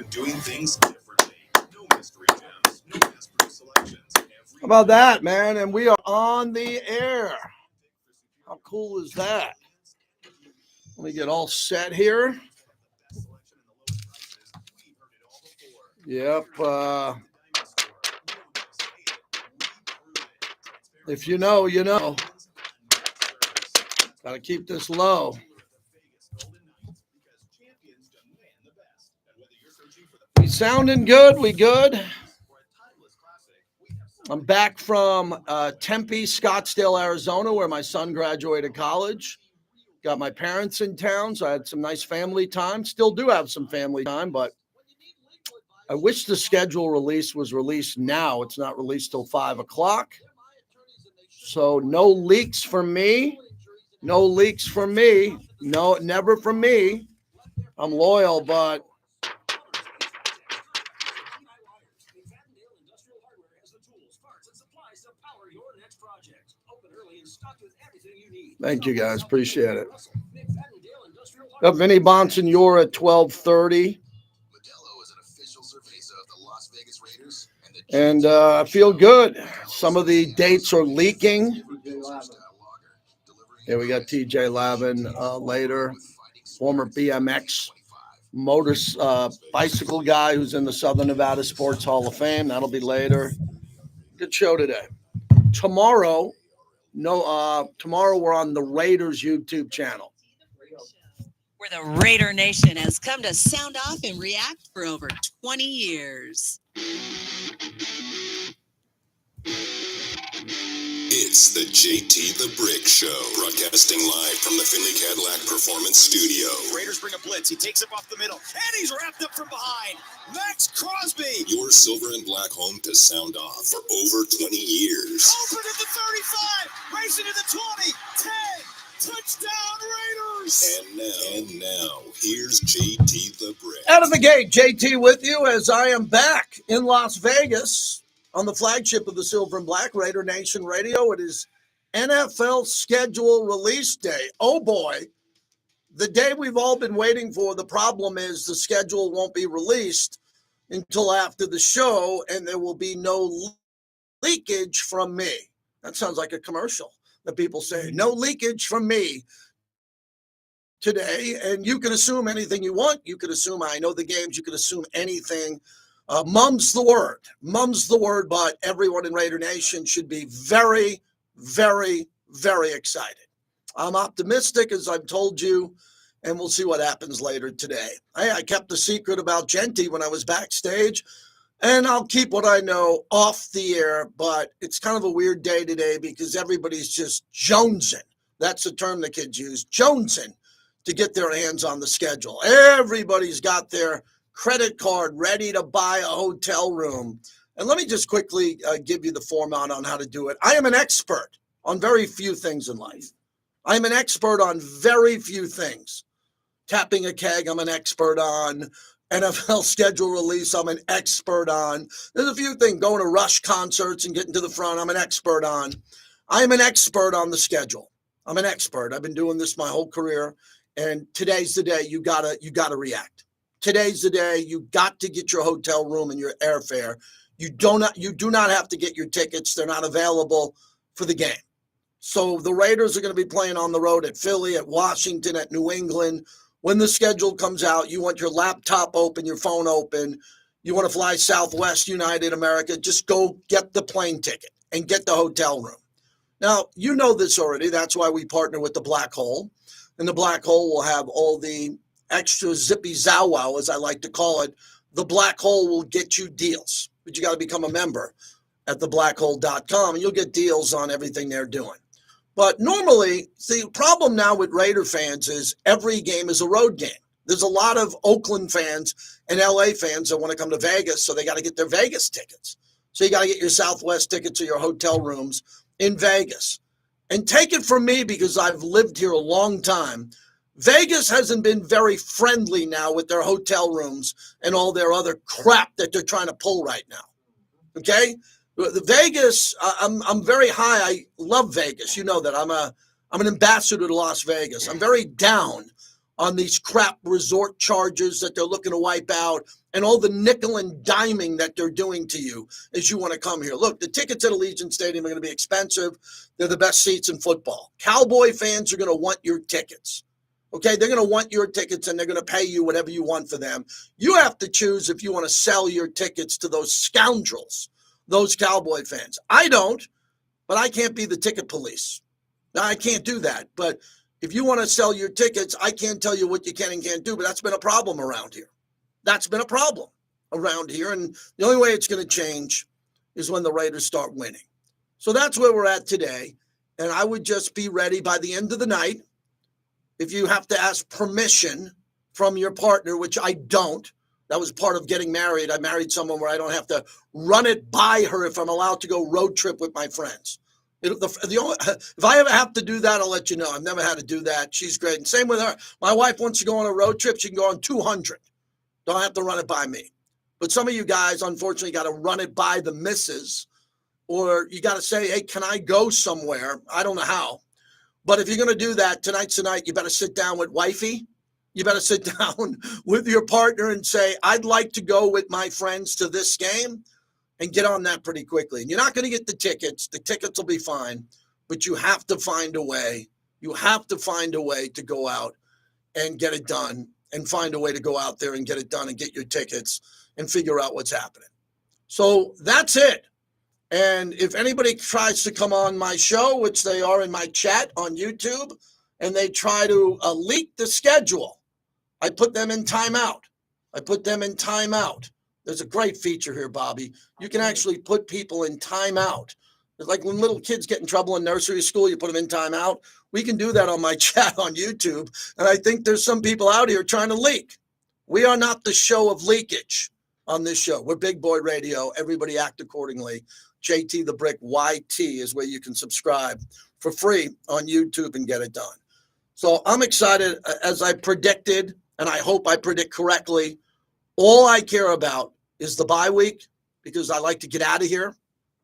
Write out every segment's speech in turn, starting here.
Doing things differently. No mystery gems, no mass-produced selections. How about that, man? And we are on the air. How cool is that? Let me get all set here. Yep. If you know, you know. Got to keep this low. We sounding good? We good? I'm back from Tempe, Scottsdale, Arizona, where my son graduated college. Got my parents in town, so I had some nice family time. Still do have some family time, but I wish the schedule release was released now. It's not released till 5 o'clock. So no leaks for me. No leaks for me. No, never for me. I'm loyal, but thank you guys. Appreciate it. Got Vinny Bonsignore at 12:30. And I feel good. Some of the dates are leaking. Yeah, we got TJ Lavin later, former BMX bicycle guy who's in the Southern Nevada Sports Hall of Fame. That'll be later. Good show today. Tomorrow we're on the Raiders YouTube channel, where the Raider Nation has come to sound off and react for over 20 years. It's the JT the Brick Show, broadcasting live from the Finley Cadillac Performance Studio. Raiders bring a blitz. He takes it off the middle, and he's wrapped up from behind. Max Crosby. Your silver and black home to sound off for over 20 years. Open at the 35, racing to the 20, 10. Touchdown Raiders! And now, here's JT the Brick. Out of the gate, JT with you as I am back in Las Vegas on the flagship of the Silver and Black Raider Nation Radio. It is NFL schedule release day. Oh boy, the day we've all been waiting for. The problem is the schedule won't be released until after the show, and there will be no leakage from me. That sounds like a commercial that people say, no leakage from me today. And you can assume anything you want. You could assume I know the games. You could assume anything. Mum's the word, but everyone in Raider Nation should be very, very, very excited. I'm optimistic, as I've told you, and we'll see what happens later today. I kept the secret about Genty when I was backstage, and I'll keep what I know off the air, but it's kind of a weird day today because everybody's just jonesing. That's the term the kids use, jonesing, to get their hands on the schedule. Everybody's got their credit card ready to buy a hotel room. And let me just quickly give you the format on how to do it. I am an expert on very few things in life. I'm an expert on very few things. Tapping a keg, I'm an expert on. NFL schedule release, I'm an expert on. There's a few things. Going to Rush concerts and getting to the front, I'm an expert on. I'm an expert on the schedule. I'm an expert. I've been doing this my whole career. And today's the day you gotta react. Today's the day you got to get your hotel room and your airfare. You do not have to get your tickets. They're not available for the game. So the Raiders are going to be playing on the road at Philly, at Washington, at New England. When the schedule comes out, you want your laptop open, your phone open. You want to fly Southwest, United America, just go get the plane ticket and get the hotel room. Now, you know this already. That's why we partner with the Black Hole. And the Black Hole will have all the extra zippy zow, as I like to call it. The Black Hole will get you deals, but you got to become a member at theblackhole.com, and you'll get deals on everything they're doing. But normally, the problem now with Raider fans is every game is a road game. There's a lot of Oakland fans and LA fans that want to come to Vegas, so they got to get their Vegas tickets. So you got to get your Southwest tickets or your hotel rooms in Vegas. And take it from me, because I've lived here a long time, Vegas hasn't been very friendly now with their hotel rooms and all their other crap that they're trying to pull right now. Okay? The Vegas, I'm very high. I love Vegas. You know that. I'm an ambassador to Las Vegas. I'm very down on these crap resort charges that they're looking to wipe out and all the nickel and diming that they're doing to you as you want to come here. Look, the tickets at Allegiant Stadium are going to be expensive. They're the best seats in football. Cowboy fans are going to want your tickets. Okay, they're going to want your tickets and they're going to pay you whatever you want for them. You have to choose if you want to sell your tickets to those scoundrels, those Cowboy fans. I don't, but I can't be the ticket police. Now, I can't do that, but if you want to sell your tickets, I can't tell you what you can and can't do, but that's been a problem around here. That's been a problem around here, and the only way it's going to change is when the Raiders start winning. So that's where we're at today, and I would just be ready by the end of the night. If you have to ask permission from your partner, which I don't, that was part of getting married. I married someone where I don't have to run it by her if I'm allowed to go road trip with my friends. If I ever have to do that, I'll let you know. I've never had to do that. She's great. And same with her. My wife wants to go on a road trip. She can go on 200. Don't have to run it by me. But some of you guys, unfortunately, got to run it by the missus, or you got to say, hey, can I go somewhere? I don't know how. But if you're going to do that, tonight's the night, you better sit down with wifey. You better sit down with your partner and say, I'd like to go with my friends to this game, and get on that pretty quickly. And you're not going to get the tickets. The tickets will be fine, but you have to find a way. You have to find a way to go out and get it done, and find a way to go out there and get it done and get your tickets and figure out what's happening. So that's it. And if anybody tries to come on my show, which they are in my chat on YouTube, and they try to leak the schedule, I put them in timeout. There's a great feature here, Bobby. You can actually put people in timeout. It's like when little kids get in trouble in nursery school, you put them in timeout. We can do that on my chat on YouTube. And I think there's some people out here trying to leak. We are not the show of leakage on this show. We're Big Boy Radio. Everybody act accordingly. JT the Brick YT is where you can subscribe for free on YouTube and get it done. So I'm excited, as I predicted, and I hope I predict correctly. All I care about is the bye week, because I like to get out of here.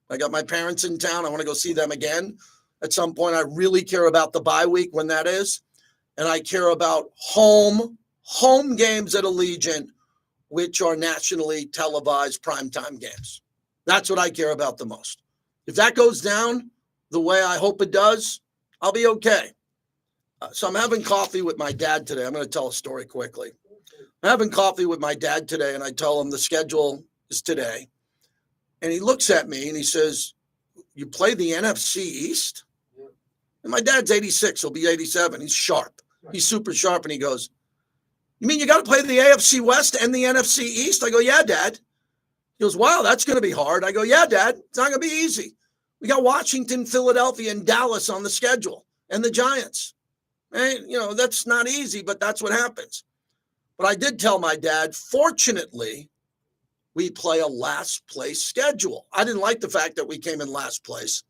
I got my parents in town. I want to go see them again at some point. I really care about the bye week, when that is. And I care about home games at Allegiant, which are nationally televised primetime games. That's what I care about the most. If that goes down the way I hope it does, I'll be okay. So I'm having coffee with my dad today. I'm going to tell a story quickly. I'm having coffee with my dad today, and I tell him the schedule is today. And he looks at me and he says, you play the NFC East? And my dad's 86. He'll be 87. He's sharp. He's super sharp. And he goes, you mean you got to play the AFC West and the NFC East? I go, yeah, Dad. He goes, wow, that's going to be hard. I go, yeah, Dad, it's not going to be easy. We got Washington, Philadelphia, and Dallas on the schedule, and the Giants. And, that's not easy, but that's what happens. But I did tell my dad, fortunately, we play a last place schedule. I didn't like the fact that we came in last place.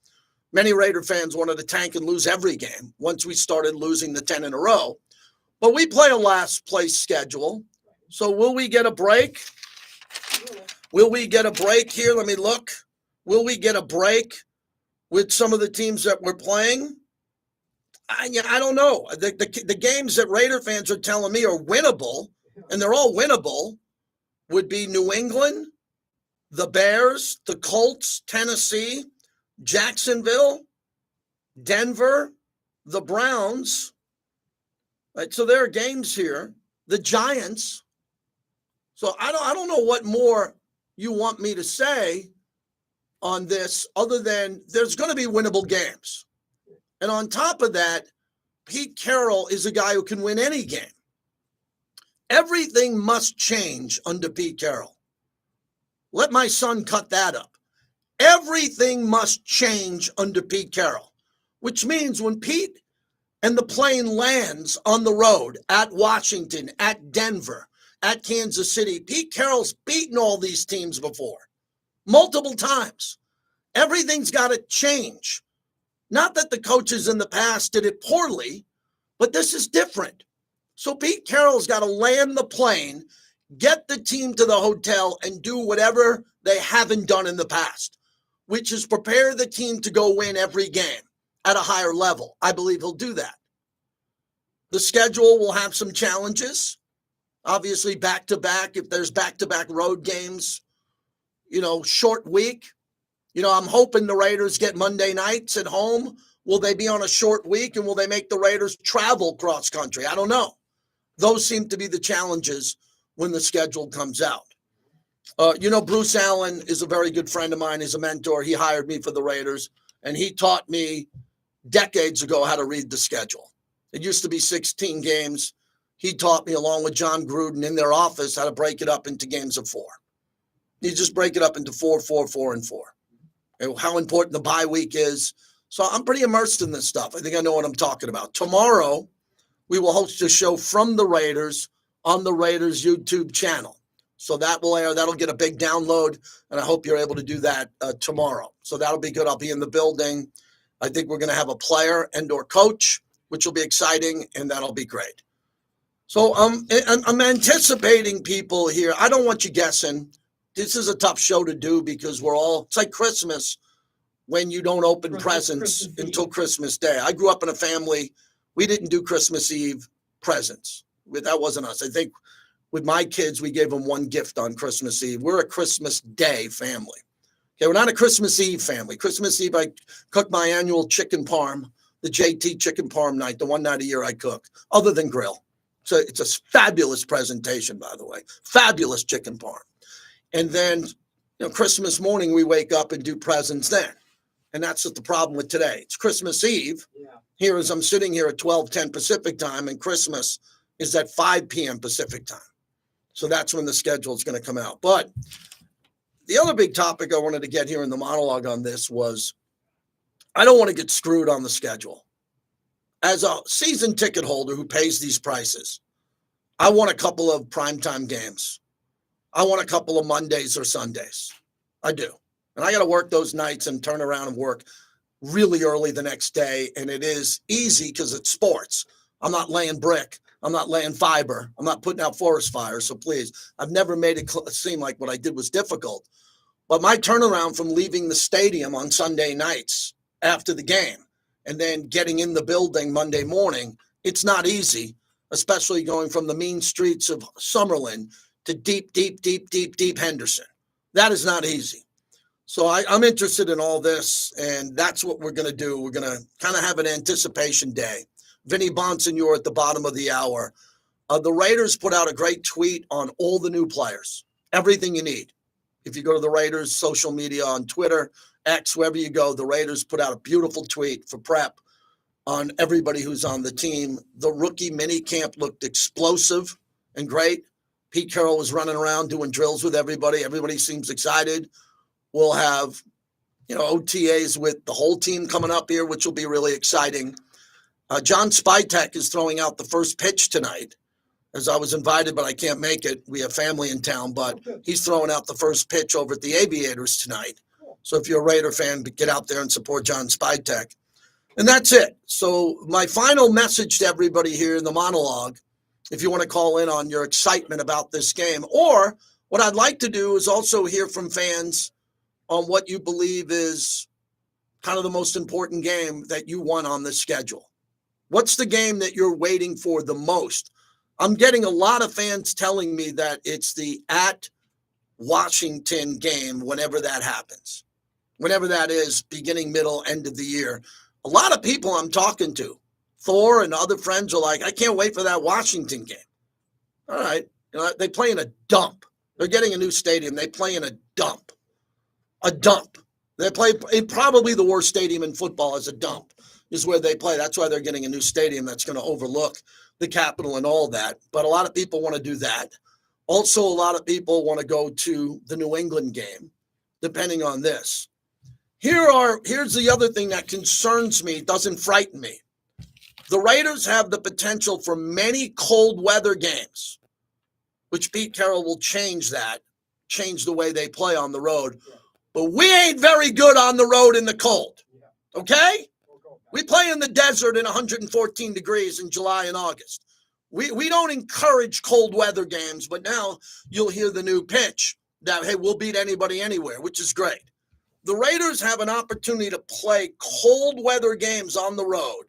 Many Raider fans wanted to tank and lose every game once we started losing the 10 in a row. But we play a last place schedule. So will we get a break? Will we get a break here? Let me look. Will we get a break with some of the teams that we're playing? I don't know. The games that Raider fans are telling me are winnable, and they're all winnable, would be New England, the Bears, the Colts, Tennessee, Jacksonville, Denver, the Browns. Right, so there are games here. The Giants. So I don't know what more you want me to say on this other than there's going to be winnable games. And on top of that, Pete Carroll is a guy who can win any game. Everything must change under Pete Carroll. Let my son cut that up. Everything must change under Pete Carroll, which means when Pete and the plane lands on the road at Washington, at Denver, at Kansas City, Pete Carroll's beaten all these teams before, multiple times. Everything's got to change. Not that the coaches in the past did it poorly, but this is different. So Pete Carroll's got to land the plane, get the team to the hotel, and do whatever they haven't done in the past, which is prepare the team to go win every game at a higher level. I believe he'll do that. The schedule will have some challenges. Obviously, back-to-back, if there's back-to-back road games, short week. I'm hoping the Raiders get Monday nights at home. Will they be on a short week, and will they make the Raiders travel cross-country? I don't know. Those seem to be the challenges when the schedule comes out. Bruce Allen is a very good friend of mine. He's a mentor. He hired me for the Raiders, and he taught me decades ago how to read the schedule. It used to be 16 games. He taught me, along with John Gruden in their office, how to break it up into games of 4. You just break it up into 4, 4, 4, and 4. And how important the bye week is. So I'm pretty immersed in this stuff. I think I know what I'm talking about. Tomorrow, we will host a show from the Raiders on the Raiders YouTube channel. So that will air. That'll get a big download, and I hope you're able to do that tomorrow. So that'll be good. I'll be in the building. I think we're going to have a player and/or coach, which will be exciting, and that'll be great. So I'm anticipating people here. I don't want you guessing. This is a tough show to do because it's like Christmas when you don't open presents until Christmas Day. I grew up in a family, we didn't do Christmas Eve presents. That wasn't us. I think with my kids, we gave them one gift on Christmas Eve. We're a Christmas Day family. Okay, we're not a Christmas Eve family. Christmas Eve, I cook my annual chicken parm, the JT chicken parm night, the one night a year I cook, other than grill. So it's a fabulous presentation, by the way. Fabulous chicken parm. And then, Christmas morning, we wake up and do presents then. And that's what the problem with today. It's Christmas Eve. Yeah. Here as I'm sitting here at 12:10 Pacific time, and Christmas is at 5 p.m. Pacific time. So that's when the schedule is going to come out. But the other big topic I wanted to get here in the monologue on this was I don't want to get screwed on the schedule. As a season ticket holder who pays these prices, I want a couple of primetime games. I want a couple of Mondays or Sundays. I do. And I got to work those nights and turn around and work really early the next day. And it is easy because it's sports. I'm not laying brick. I'm not laying fiber. I'm not putting out forest fires. So please, I've never made it seem like what I did was difficult. But my turnaround from leaving the stadium on Sunday nights after the game and then getting in the building Monday morning, it's not easy, especially going from the mean streets of Summerlin to deep Henderson. That is not easy. So I'm interested in all this, and that's what we're going to do. We're going to kind of have an anticipation day. Vinny Bonsignor at the bottom of the hour. The Raiders put out a great tweet on all the new players, everything you need. If you go to the Raiders social media on Twitter, X, wherever you go, the Raiders put out a beautiful tweet for prep on everybody who's on the team. The rookie mini camp looked explosive and great. Pete Carroll was running around doing drills with everybody. Everybody seems excited. We'll have, OTAs with the whole team coming up here, which will be really exciting. John Spytek is throwing out the first pitch tonight, as I was invited, but I can't make it. We have family in town, but he's throwing out the first pitch over at the Aviators tonight. So if you're a Raider fan, get out there and support John Spytek. And that's it. So my final message to everybody here in the monologue, if you want to call in on your excitement about this game, or what I'd like to do is also hear from fans on what you believe is kind of the most important game that you want on the schedule. What's the game that you're waiting for the most? I'm getting a lot of fans telling me that it's the at Washington game whenever that happens. Whenever that is, beginning, middle, end of the year. A lot of people I'm talking to, Thor and other friends, are like, I can't wait for that Washington game. All right. They play in a dump. They're getting a new stadium. They play in a dump. A dump. They play in probably the worst stadium in football is a dump, is where they play. That's why they're getting a new stadium that's going to overlook the Capitol and all that. But a lot of people want to do that. Also, a lot of people want to go to the New England game, depending on this. Here's the other thing that concerns me, doesn't frighten me. The Raiders have the potential for many cold weather games, which Pete Carroll will change the way they play on the road. But we ain't very good on the road in the cold, okay? We play in the desert in 114 degrees in July and August. We don't encourage cold weather games, but now you'll hear the new pitch that, hey, we'll beat anybody anywhere, which is great. The Raiders have an opportunity to play cold weather games on the road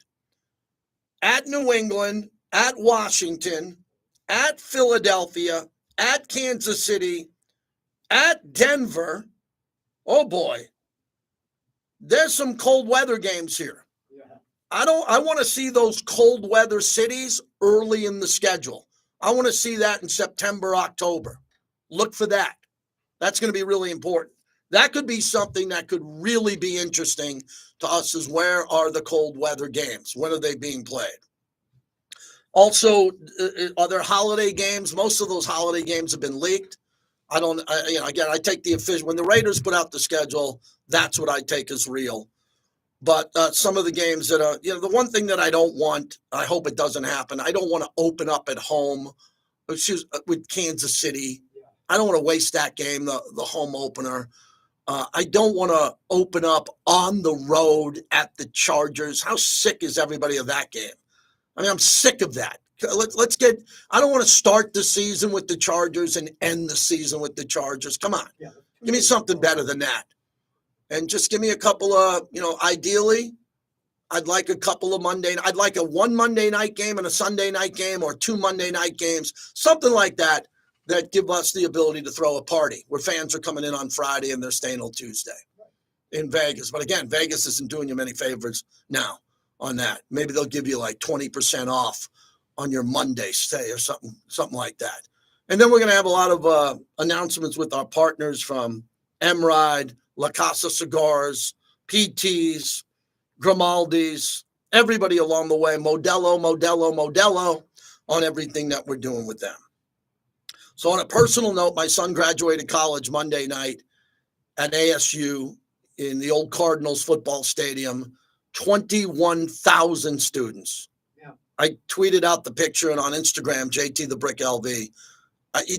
at New England, at Washington, at Philadelphia, at Kansas City, at Denver. Oh boy, there's some cold weather games here. I want to see those cold weather cities early in the schedule. I want to see that in September, October. Look for that. That's going to be really important. That could be something that could really be interesting to us, is where are the cold weather games? When are they being played? Also, are there holiday games? Most of those holiday games have been leaked. I take the official, when the Raiders put out the schedule, that's what I take as real. But some of the games that are, the one thing that I don't want, I hope it doesn't happen, I don't want to open up at home with Kansas City. I don't want to waste that game, the home opener. I don't want to open up on the road at the Chargers. How sick is everybody of that game? I mean, I'm sick of that. I don't want to start the season with the Chargers and end the season with the Chargers. Come on. Give me something better than that. And just give me a couple of, ideally, I'd like a couple of I'd like a one Monday night game and a Sunday night game, or 2 Monday night games, something like that give us the ability to throw a party where fans are coming in on Friday and they're staying till Tuesday in Vegas. But again, Vegas isn't doing you many favors now on that. Maybe they'll give you like 20% off on your Monday stay or something like that. And then we're going to have a lot of announcements with our partners from M-Ride, La Casa Cigars, PTs, Grimaldi's, everybody along the way, Modelo on everything that we're doing with them. So on a personal note, my son graduated college Monday night at ASU in the old Cardinals football stadium, 21,000 students. Yeah. I tweeted out the picture and on Instagram, JT the Brick LV.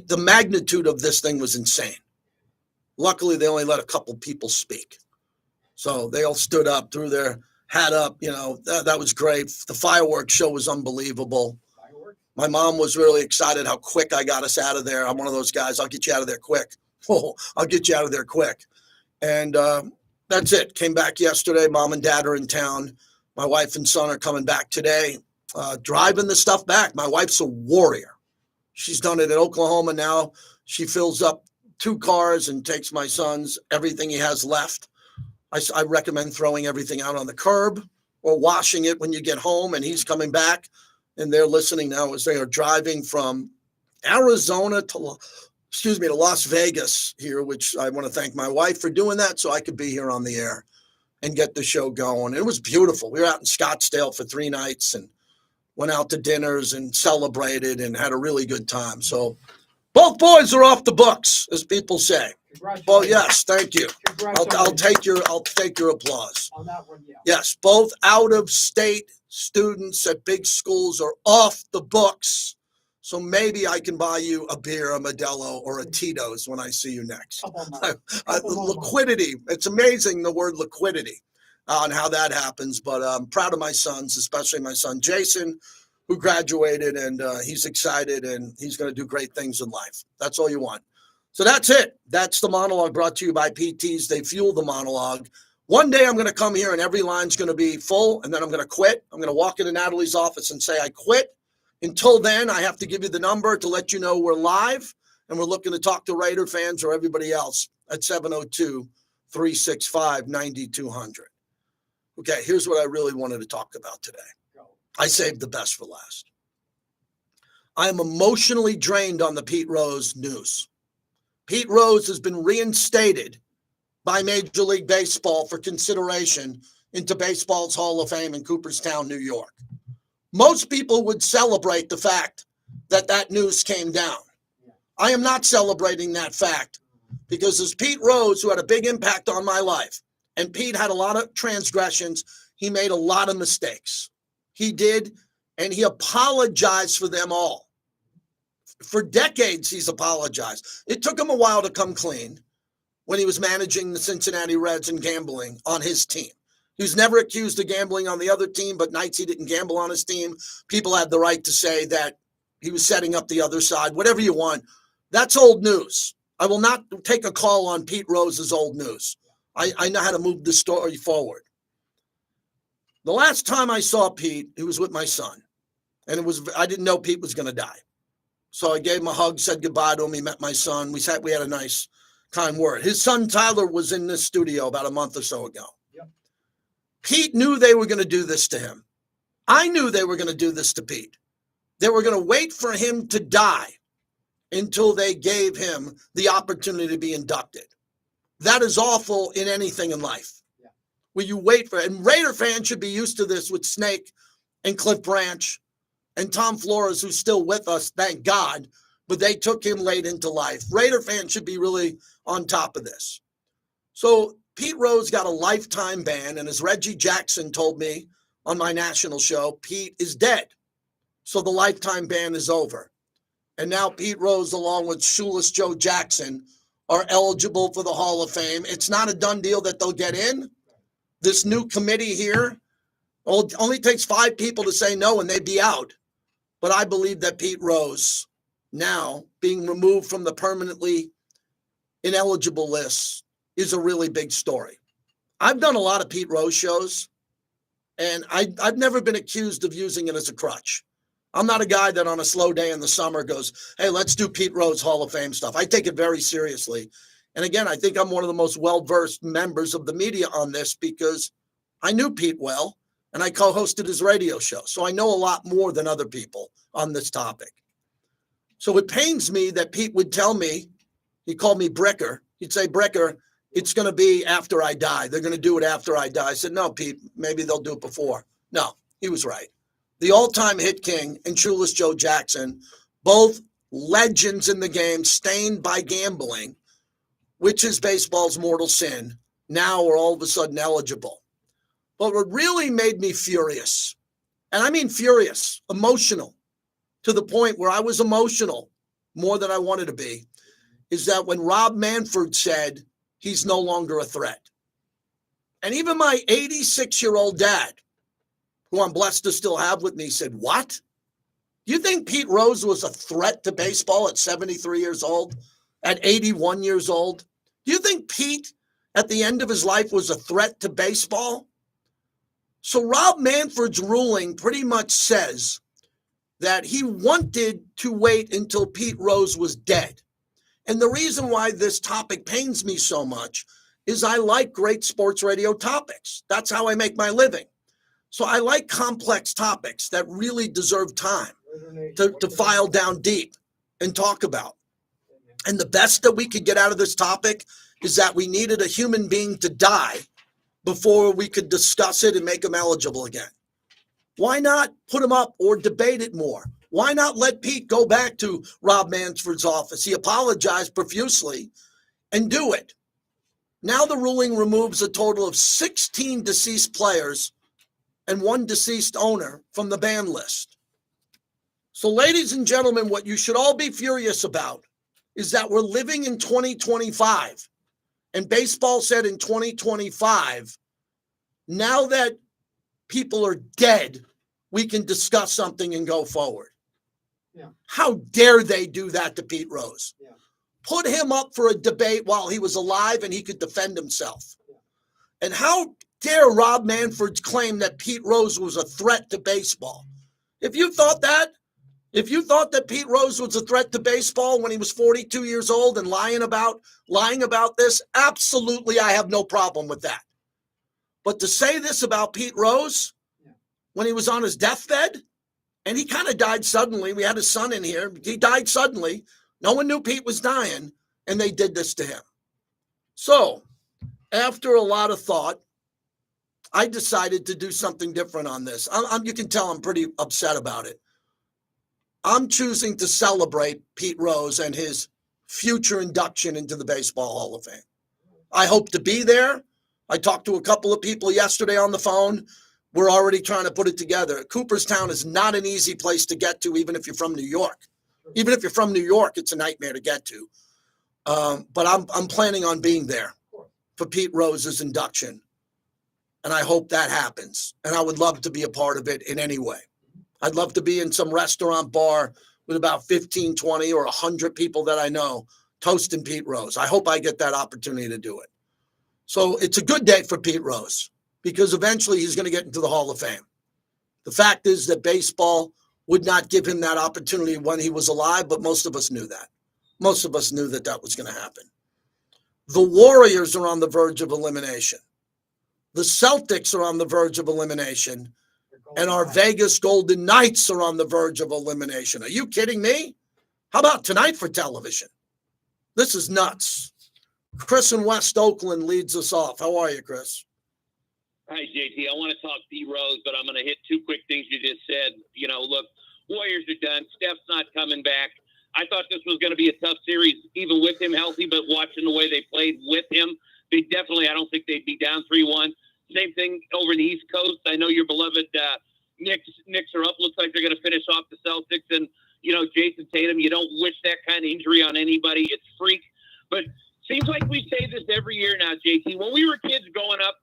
The magnitude of this thing was insane. Luckily, they only let a couple people speak. So they all stood up, threw their hat up. That was great. The fireworks show was unbelievable. My mom was really excited how quick I got us out of there. I'm one of those guys, I'll get you out of there quick. I'll get you out of there quick. And that's it. Came back yesterday. Mom and dad are in town. My wife and son are coming back today, driving the stuff back. My wife's a warrior. She's done it in Oklahoma now. She fills up 2 cars and takes my son's everything he has left. I recommend throwing everything out on the curb or washing it when you get home, and he's coming back. And they're listening now as they are driving from Arizona to Las Vegas here, which I want to thank my wife for doing that so I could be here on the air and get the show going. It was beautiful. We were out in Scottsdale for 3 nights and went out to dinners and celebrated and had a really good time. So both boys are off the books, as people say. Well, yes, thank you. I'll take your applause. On that one, yeah. Yes, both out-of-state students at big schools are off the books. So maybe I can buy you a beer, a Modelo, or a Tito's when I see you next. Liquidity. It's amazing, the word liquidity, on how that happens. But I'm proud of my sons, especially my son Jason, who graduated, and he's excited, and he's going to do great things in life. That's all you want. So that's it. That's the monologue brought to you by PTs. They fuel the monologue. One day I'm going to come here and every line's going to be full, and then I'm going to quit. I'm going to walk into Natalie's office and say I quit. Until then, I have to give you the number to let you know we're live, and we're looking to talk to Raider fans or everybody else at 702-365-9200. Okay, here's what I really wanted to talk about today. I saved the best for last. I am emotionally drained on the Pete Rose news. Pete Rose has been reinstated by Major League Baseball for consideration into baseball's Hall of Fame in Cooperstown, New York. Most people would celebrate the fact that that news came down. I am not celebrating that fact because as Pete Rose, who had a big impact on my life, and Pete had a lot of transgressions, he made a lot of mistakes. He did, and he apologized for them all. For decades, he's apologized. It took him a while to come clean when he was managing the Cincinnati Reds and gambling on his team. He was never accused of gambling on the other team, but nights he didn't gamble on his team. People had the right to say that he was setting up the other side, whatever you want. That's old news. I will not take a call on Pete Rose's old news. I know how to move the story forward. The last time I saw Pete, he was with my son. And I didn't know Pete was going to die. So I gave him a hug, said goodbye to him. He met my son. We had a nice, kind word. His son, Tyler, was in this studio about a month or so ago. Yep. Pete knew they were going to do this to him. I knew they were going to do this to Pete. They were going to wait for him to die until they gave him the opportunity to be inducted. That is awful in anything in life. Yeah. Where you wait for it. And Raider fans should be used to this with Snake and Cliff Branch and Tom Flores, who's still with us, thank God, but they took him late into life. Raider fans should be really on top of this. So Pete Rose got a lifetime ban, and as Reggie Jackson told me on my national show, Pete is dead. So the lifetime ban is over. And now Pete Rose, along with Shoeless Joe Jackson, are eligible for the Hall of Fame. It's not a done deal that they'll get in. This new committee here only takes 5 people to say no, and they'd be out. But I believe that Pete Rose, now being removed from the permanently ineligible list, is a really big story. I've done a lot of Pete Rose shows, and I've never been accused of using it as a crutch. I'm not a guy that on a slow day in the summer goes, hey, let's do Pete Rose Hall of Fame stuff. I take it very seriously. And again, I think I'm one of the most well-versed members of the media on this because I knew Pete well. And I co-hosted his radio show. So I know a lot more than other people on this topic. So it pains me that Pete would tell me, he called me Bricker. He'd say, Bricker, it's going to be after I die. They're going to do it after I die. I said, no, Pete, maybe they'll do it before. No, he was right. The all-time hit king and Shoeless Joe Jackson, both legends in the game, stained by gambling, which is baseball's mortal sin, now are all of a sudden eligible. But what really made me furious, and I mean furious, emotional, to the point where I was emotional more than I wanted to be, is that when Rob Manfred said he's no longer a threat. And even my 86-year-old dad, who I'm blessed to still have with me, said, what? Do you think Pete Rose was a threat to baseball at 73 years old, at 81 years old? Do you think Pete, at the end of his life, was a threat to baseball? So Rob Manfred's ruling pretty much says that he wanted to wait until Pete Rose was dead. And the reason why this topic pains me so much is I like great sports radio topics. That's how I make my living. So I like complex topics that really deserve time to file down deep and talk about. And the best that we could get out of this topic is that we needed a human being to die before we could discuss it and make him eligible again. Why not put him up or debate it more? Why not let Pete go back to Rob Manfred's office? He apologized profusely and do it. Now the ruling removes a total of 16 deceased players and 1 deceased owner from the ban list. So, ladies and gentlemen, what you should all be furious about is that we're living in 2025. And baseball said in 2025, now that people are dead, we can discuss something and go forward. Yeah. How dare they do that to Pete Rose? Yeah. Put him up for a debate while he was alive and he could defend himself. Yeah. And how dare Rob Manfred claim that Pete Rose was a threat to baseball? If you thought that Pete Rose was a threat to baseball when he was 42 years old and lying about this, absolutely, I have no problem with that. But to say this about Pete Rose when he was on his deathbed, and he kind of died suddenly. We had his son in here. He died suddenly. No one knew Pete was dying, and they did this to him. So after a lot of thought, I decided to do something different on this. You can tell I'm pretty upset about it. I'm choosing to celebrate Pete Rose and his future induction into the Baseball Hall of Fame. I hope to be there. I talked to a couple of people yesterday on the phone. We're already trying to put it together. Cooperstown is not an easy place to get to, even if you're from New York. Even if you're from New York, it's a nightmare to get to. But I'm planning on being there for Pete Rose's induction. And I hope that happens. And I would love to be a part of it in any way. I'd love to be in some restaurant bar with about 15, 20, or 100 people that I know toasting Pete Rose. I hope I get that opportunity to do it. So it's a good day for Pete Rose because eventually he's going to get into the Hall of Fame. The fact is that baseball would not give him that opportunity when he was alive, but most of us knew that. Most of us knew that that was going to happen. The Warriors are on the verge of elimination. The Celtics are on the verge of elimination. And our Vegas Golden Knights are on the verge of elimination. Are you kidding me? How about tonight for television? This is nuts. Chris in West Oakland leads us off. How are you, Chris? Hi, JT. I want to talk D Rose, but I'm going to hit two quick things you just said. You know, look, Warriors are done. Steph's not coming back. I thought this was going to be a tough series, even with him healthy, but watching the way they played with him, I don't think they'd be down 3-1. Same thing over in the East Coast. I know your beloved Knicks are up. Looks like they're going to finish off the Celtics. And, you know, Jason Tatum, you don't wish that kind of injury on anybody. It's freak. But seems like we say this every year now, JT. When we were kids growing up,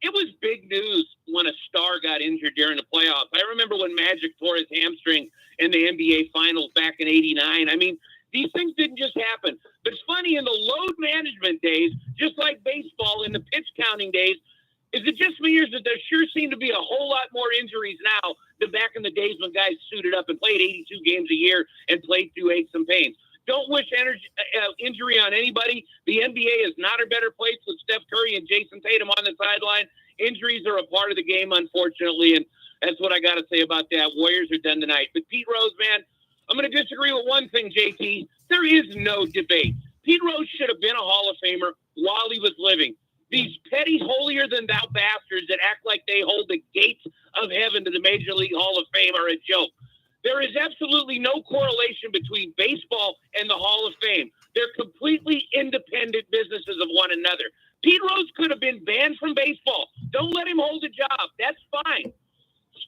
it was big news when a star got injured during the playoffs. I remember when Magic tore his hamstring in the NBA Finals back in '89. I mean, these things didn't just happen. But it's funny, in the load management days, just like baseball, in the pitch counting days, is it just me, or is that there sure seem to be a whole lot more injuries now than back in the days when guys suited up and played 82 games a year and played through aches and pains? Don't wish injury on anybody. The NBA is not a better place with Steph Curry and Jason Tatum on the sideline. Injuries are a part of the game, unfortunately, and that's what I got to say about that. Warriors are done tonight. But Pete Rose, man, I'm going to disagree with one thing, JT. There is no debate. Pete Rose should have been a Hall of Famer while he was living. These petty holier-than-thou bastards that act like they hold the gates of heaven to the Major League Hall of Fame are a joke. There is absolutely no correlation between baseball and the Hall of Fame. They're completely independent businesses of one another. Pete Rose could have been banned from baseball. Don't let him hold a job. That's fine.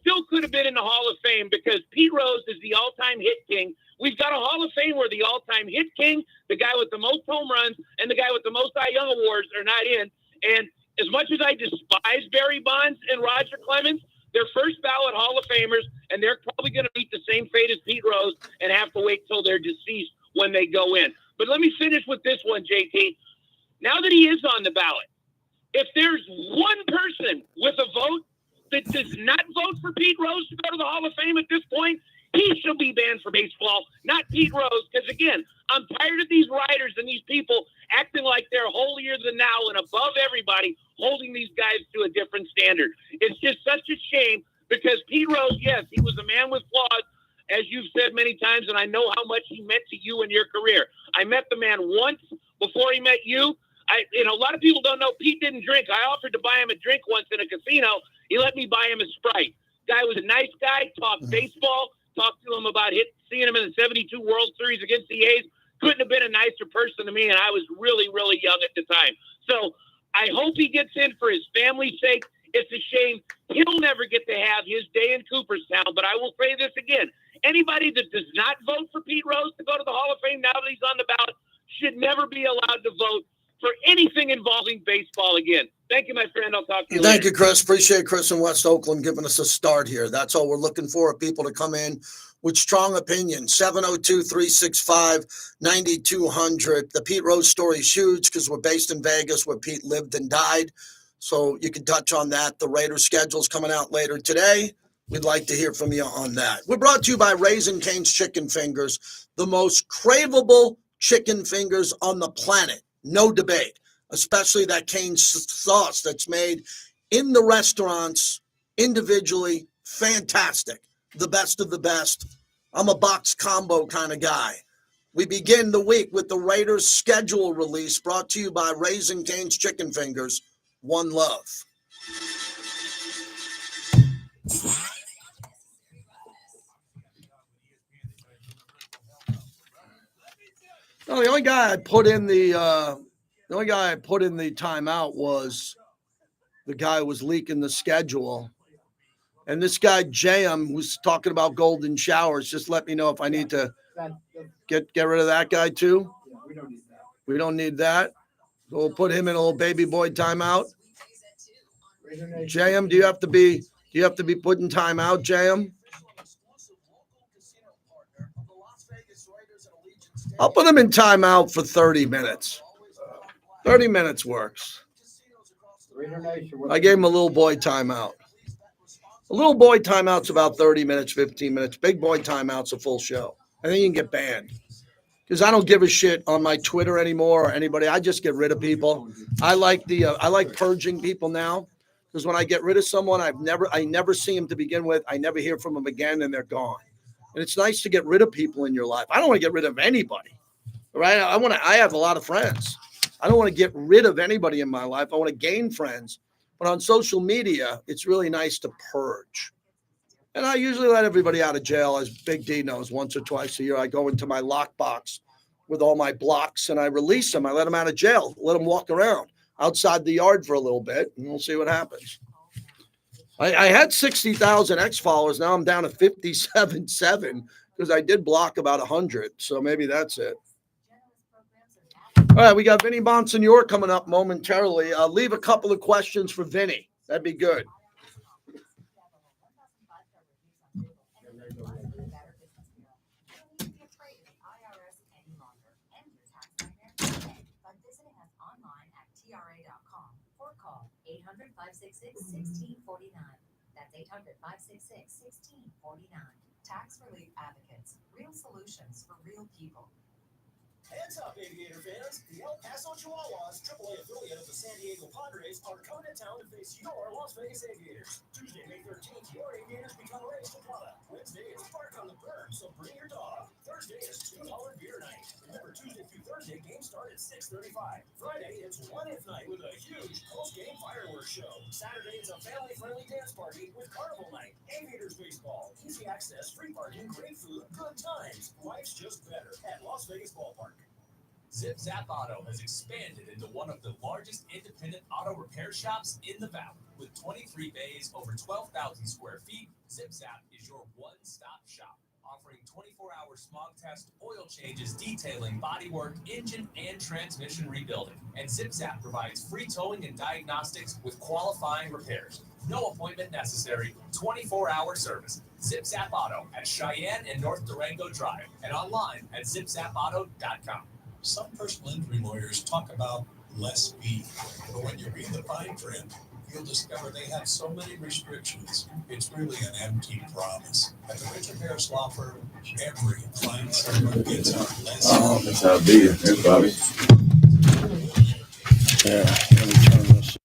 Still could have been in the Hall of Fame because Pete Rose is the all-time hit king. We've got a Hall of Fame where the all-time hit king, the guy with the most home runs, and the guy with the most Cy Young awards are not in. And as much as I despise Barry Bonds and Roger Clemens, they're first ballot Hall of Famers, and they're probably going to meet the same fate as Pete Rose and have to wait till they're deceased when they go in. But let me finish with this one, JT. Now that he is on the ballot, if there's one person with a vote that does not vote for Pete Rose to go to the Hall of Fame at this point, he should be banned from baseball, not Pete Rose. Because, again, I'm tired of these writers and these people acting like they're holier than thou and above everybody, holding these guys to a different standard. It's just such a shame because Pete Rose, yes, he was a man with flaws, as you've said many times, and I know how much he meant to you in your career. I met the man once before he met you. A lot of people don't know Pete didn't drink. I offered to buy him a drink once in a casino. He let me buy him a Sprite. Guy was a nice guy, talked baseball, talked to him about seeing him in the 72 World Series against the A's. Couldn't have been a nicer person to me, and I was really, really young at the time. So I hope he gets in for his family's sake. It's a shame he'll never get to have his day in Cooperstown, but I will say this again. Anybody that does not vote for Pete Rose to go to the Hall of Fame now that he's on the ballot should never be allowed to vote for anything involving baseball again. Thank you, my friend. I'll talk to you later. Thank you, Chris. Appreciate Chris in West Oakland giving us a start here. That's all we're looking for, people to come in with strong opinions. 702-365-9200. The Pete Rose story is huge because we're based in Vegas where Pete lived and died. So you can touch on that. The Raiders schedule's coming out later today. We'd like to hear from you on that. We're brought to you by Raising Cane's Chicken Fingers, the most craveable chicken fingers on the planet. No debate, especially that cane sauce that's made in the restaurants individually. Fantastic. The best of the best. I'm a box combo kind of guy. We begin the week with the Raiders schedule release brought to you by Raising Cane's Chicken Fingers. One love. No, the only guy I put in the timeout was the guy who was leaking the schedule. And this guy, JM, was talking about golden showers. Just let me know if I need to get rid of that guy too. We don't need that. So we'll put him in a little baby boy timeout. JM, do you have to be put in timeout, JM? I'll put him in timeout for 30 minutes. 30 minutes works. I gave him a little boy timeout. A little boy timeout's about 30 minutes, 15 minutes. Big boy timeout's a full show. And then you can get banned. Because I don't give a shit on my Twitter anymore or anybody. I just get rid of people. I like purging people now. Because when I get rid of someone, I never see them to begin with. I never hear from them again, and they're gone. And it's nice to get rid of people in your life. I don't want to get rid of anybody. Right? I have a lot of friends. I don't want to get rid of anybody in my life. I want to gain friends. But on social media, it's really nice to purge. And I usually let everybody out of jail, as Big D knows, once or twice a year. I go into my lockbox with all my blocks and I release them. I let them out of jail, let them walk around outside the yard for a little bit, and we'll see what happens. I had 60,000 X followers. Now I'm down to 57.7 because I did block about 100. So maybe that's it. All right, we got Vinny Bonsignor coming up momentarily. I'll leave a couple of questions for Vinny. That'd be good. Call 800-566-1649. That's 800-566-1649. Tax Relief Advocates. Real solutions for real people. Hands up, Aviator fans! The El Paso Chihuahuas, AAA affiliate of the San Diego Padres, are coming to town to face your Las Vegas Aviators. Tuesday, May 13th, your Aviators become race to Plata. Wednesday is Park on the Berg, so bring your dog. Thursday is $2 beer night. Remember, Tuesday through Thursday, games start at 6:35. Friday, it's What If Night with a huge post-game fireworks show. Saturday is a family-friendly dance party with Carnival Night, Aviators baseball, easy access, free parking, great food, good times. Life's just better at Las Vegas Ballpark. Zip Zap Auto has expanded into one of the largest independent auto repair shops in the valley. With 23 bays, over 12,000 square feet, Zip Zap is your one-stop shop, offering 24-hour smog test, oil changes, detailing, bodywork, engine, and transmission rebuilding. And Zip Zap provides free towing and diagnostics with qualifying repairs. No appointment necessary, 24-hour service. Zip Zap Auto at Cheyenne and North Durango Drive, and online at zipzapauto.com. Some personal injury lawyers talk about less fee, but when you read the fine print, you'll discover they have so many restrictions. It's really an empty promise. At the Richard Harris Law Firm, every client server gets out less. Oh, that's how it be. Hey, Bobby. Yeah, let me turn this.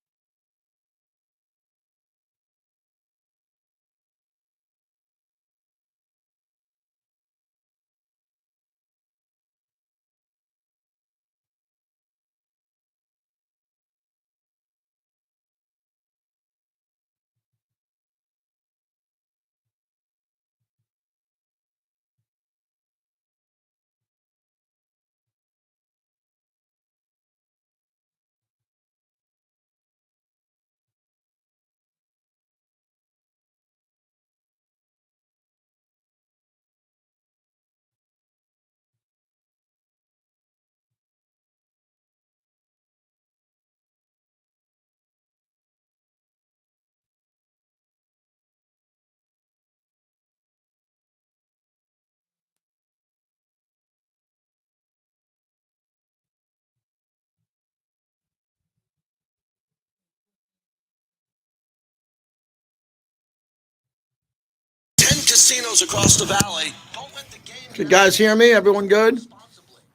Casinos across the valley. Don't let the game. Can you guys hear me? Everyone good?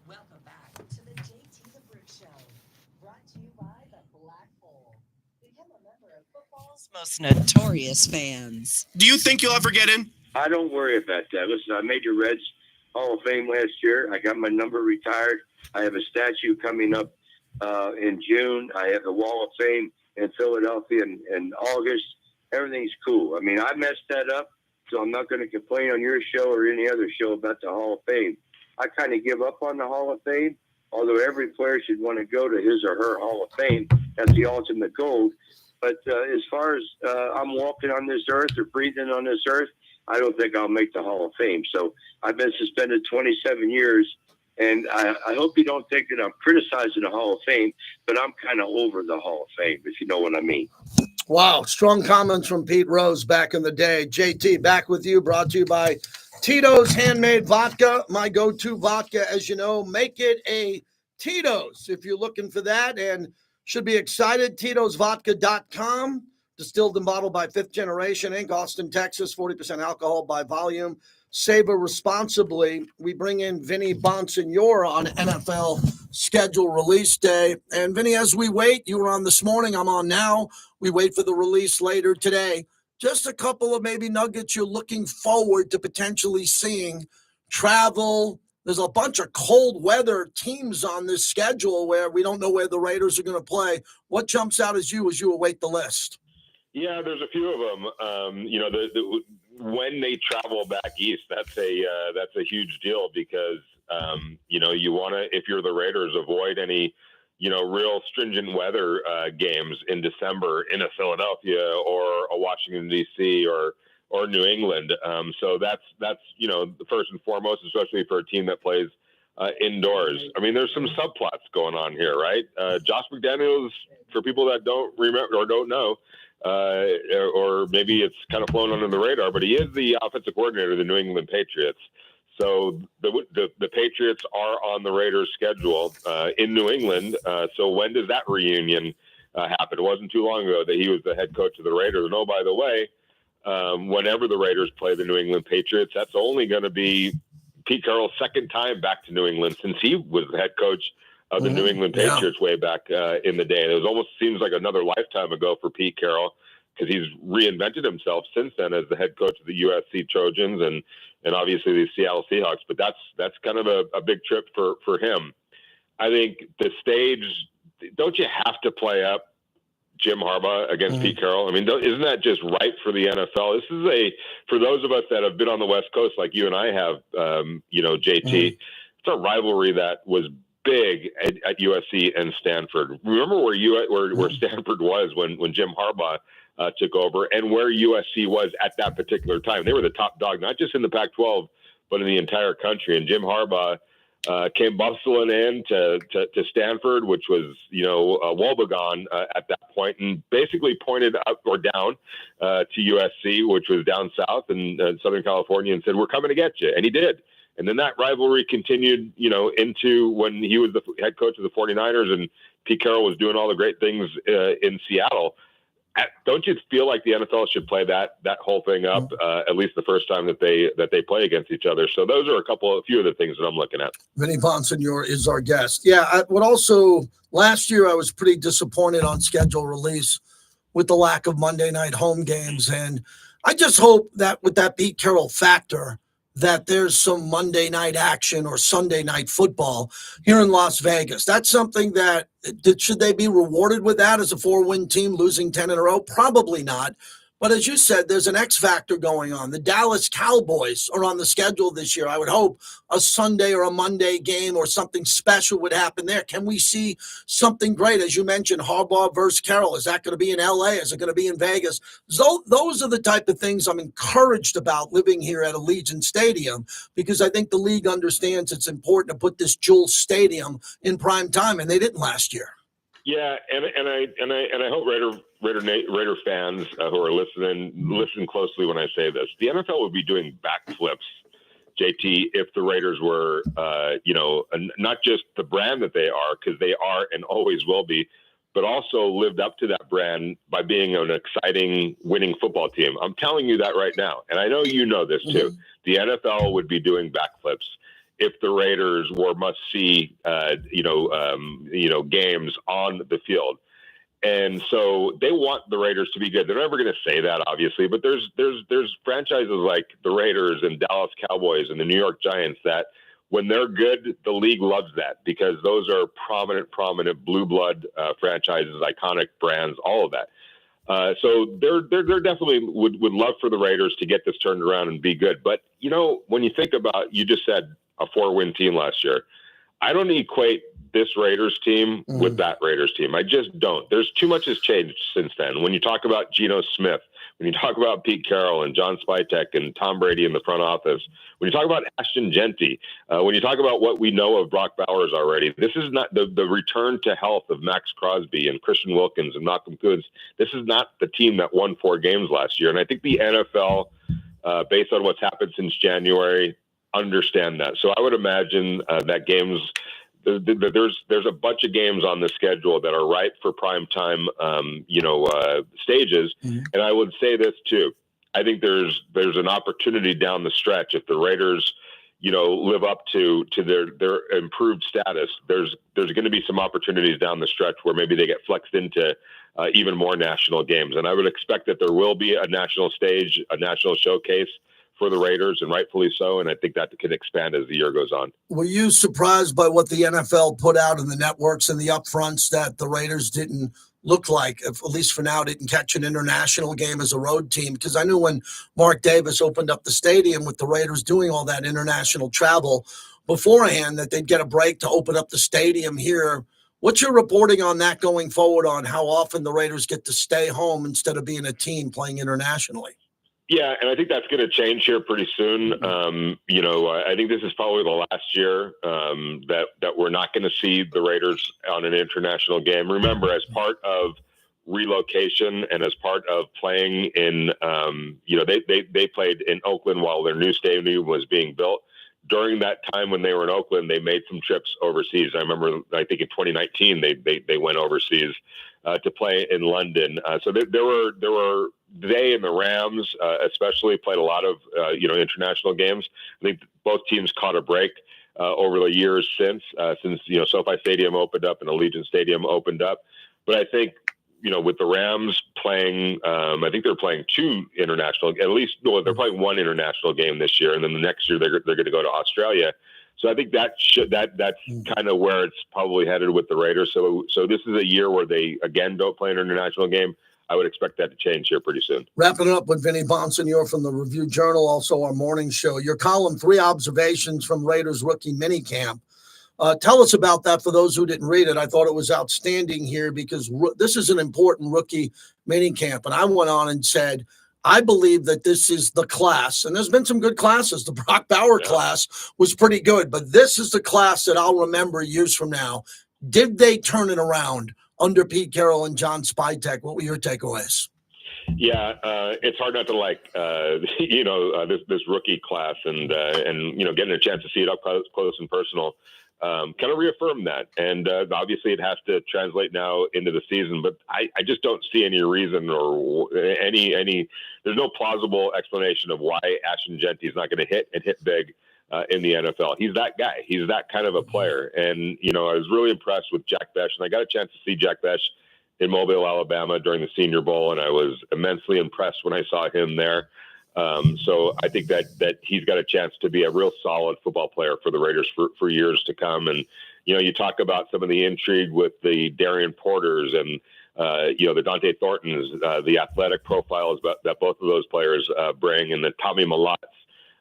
Welcome back to the JT the Brick Show. Brought to you by the Black Hole. Become a member of football's Most notorious fans. Do you think you'll ever get in? I don't worry about that. Listen, I made the Reds Hall of Fame last year. I got my number retired. I have a statue coming up in June. I have the Wall of Fame in Philadelphia in August. Everything's cool. I mean, I messed that up, so I'm not going to complain on your show or any other show about the Hall of Fame. I kind of give up on the Hall of Fame, although every player should want to go to his or her Hall of Fame. That's the ultimate goal. But as far as I'm walking on this earth or breathing on this earth, I don't think I'll make the Hall of Fame. So I've been suspended 27 years, and I hope you don't think that I'm criticizing the Hall of Fame, but I'm kind of over the Hall of Fame, if you know what I mean. Wow, strong comments from Pete Rose back in the day. JT, back with you, brought to you by Tito's Handmade Vodka, my go-to vodka. As you know, make it a Tito's if you're looking for that, and should be excited. Tito'sVodka.com. Distilled and bottled by Fifth Generation Inc., Austin, Texas, 40% alcohol by volume. Savor responsibly. We bring in Vinny Bonsignore on NFL schedule release day. And Vinny, as we wait, you were on this morning, I'm on now. We wait for the release later today. Just a couple of maybe nuggets you're looking forward to potentially seeing. Travel. There's a bunch of cold weather teams on this schedule where we don't know where the Raiders are going to play. What jumps out as you await the list? Yeah, there's a few of them. When they travel back east, that's a huge deal because you want to, if you're the Raiders, avoid any real stringent weather games in December in a Philadelphia or a Washington D.C. or New England. So that's first and foremost, especially for a team that plays indoors. I mean, there's some subplots going on here, right? Josh McDaniels, for people that don't remember or don't know, or maybe it's kind of flown under the radar, but he is the offensive coordinator of the New England Patriots. So the Patriots are on the Raiders' schedule in New England. So when does that reunion happen? It wasn't too long ago that he was the head coach of the Raiders. And oh, by the way, whenever the Raiders play the New England Patriots, that's only going to be Pete Carroll's second time back to New England since he was the head coach of the New England Patriots way back in the day. It almost seems like another lifetime ago for Pete Carroll because he's reinvented himself since then as the head coach of the USC Trojans and obviously the Seattle Seahawks. But that's kind of a big trip for him. I think the stage, don't you have to play up Jim Harbaugh against Pete Carroll? I mean, isn't that just right for the NFL? This is for those of us that have been on the West Coast like you and I have, JT, it's a rivalry that was big at USC and Stanford. Remember where Stanford was when Jim Harbaugh took over and where USC was at that particular time. They were the top dog, not just in the Pac-12, but in the entire country. And Jim Harbaugh came bustling in to Stanford, which was, woebegone at that point, and basically pointed up or down to USC, which was down south in Southern California, and said, "We're coming to get you." And he did. And then that rivalry continued, into when he was the head coach of the 49ers and Pete Carroll was doing all the great things in Seattle. Don't you feel like the NFL should play that whole thing up at least the first time that they play against each other? So those are a few of the things that I'm looking at. Vinny Bonsignore is our guest. Yeah, I would also last year I was pretty disappointed on schedule release with the lack of Monday night home games, and I just hope that with that Pete Carroll factor, that there's some Monday night action or Sunday night football here in Las Vegas. That's something that, should they be rewarded with that as a 4-win team losing 10 in a row? Probably not. But as you said, there's an X factor going on. The Dallas Cowboys are on the schedule this year. I would hope a Sunday or a Monday game or something special would happen there. Can we see something great? As you mentioned, Harbaugh versus Carroll. Is that going to be in LA? Is it going to be in Vegas? So those are the type of things I'm encouraged about living here at Allegiant Stadium, because I think the league understands it's important to put this Jewel Stadium in prime time, and they didn't last year. Yeah, and I hope Raider fans who are listening listen closely when I say this. The NFL would be doing backflips, JT, if the Raiders were, not just the brand that they are, because they are and always will be, but also lived up to that brand by being an exciting, winning football team. I'm telling you that right now, and I know you know this too. The NFL would be doing backflips if the Raiders were must-see, games on the field. And so they want the Raiders to be good. They're never going to say that, obviously, but there's franchises like the Raiders and Dallas Cowboys and the New York Giants that when they're good, the league loves that because those are prominent blue blood franchises, iconic brands, all of that. So they're definitely would love for the Raiders to get this turned around and be good. But, when you think about, you just said a 4-win team last year, I don't equate this Raiders team with that Raiders team. I just don't. There's too much has changed since then. When you talk about Geno Smith, when you talk about Pete Carroll and John Spytek and Tom Brady in the front office, when you talk about Ashton Genty, when you talk about what we know of Brock Bowers already, this is not the return to health of Max Crosby and Christian Wilkins and Malcolm Kuntz. This is not the team that won 4 games last year. And I think the NFL, based on what's happened since January, understand that. So I would imagine that games there's a bunch of games on the schedule that are ripe for prime time, stages. Mhm. And I would say this too. I think there's an opportunity down the stretch if the Raiders, live up to their improved status. There's going to be some opportunities down the stretch where maybe they get flexed into even more national games. And I would expect that there will be a national stage, a national showcase for the Raiders, and rightfully so. And I think that can expand as the year goes on. Were you surprised by what the NFL put out in the networks and the upfronts that the Raiders didn't look like, at least for now, didn't catch an international game as a road team? Because I knew when Mark Davis opened up the stadium with the Raiders doing all that international travel beforehand, that they'd get a break to open up the stadium here. What's your reporting on that going forward, on how often the Raiders get to stay home instead of being a team playing internationally? Yeah, and I think that's going to change here pretty soon. I think this is probably the last year that we're not going to see the Raiders on an international game. Remember, as part of relocation and as part of playing in, they played in Oakland while their new stadium was being built. During that time when they were in Oakland, they made some trips overseas. I remember, I think in 2019, they went overseas to play in London. So there were they and the Rams especially played a lot of international games. I think both teams caught a break over the years since SoFi Stadium opened up and Allegiant Stadium opened up. But I think with the Rams playing, I think they're playing two international, at least they're playing one international game this year, and then the next year they're going to go to Australia. So I think that's kind of where it's probably headed with the Raiders. So this is a year where they again don't play an international game. I would expect that to change here pretty soon. Wrapping it up with Vinny Bonsignor from the Review Journal, also our morning show. Your column, 3 observations from Raiders rookie minicamp. Tell us about that for those who didn't read it. I thought it was outstanding here because this is an important rookie minicamp. And I went on and said, I believe that this is the class, and there's been some good classes. The Brock Bauer class was pretty good, but this is the class that I'll remember years from now. Did they turn it around under Pete Carroll and John Spytek? What were your takeaways? Yeah, it's hard not to like, this rookie class and getting a chance to see it up close and personal. Kind of reaffirm that. And obviously it has to translate now into the season, but I just don't see any reason or there's no plausible explanation of why Ashton Genty is not going to hit big in the NFL. He's that guy. He's that kind of a player. And, I was really impressed with Jack Besh, and I got a chance to see Jack Besh in Mobile, Alabama during the Senior Bowl, and I was immensely impressed when I saw him there. So I think that he's got a chance to be a real solid football player for the Raiders for years to come. And, you talk about some of the intrigue with the Darian Porters and, the Dante Thorntons, the athletic profiles that both of those players bring, and the Tommy Malotz,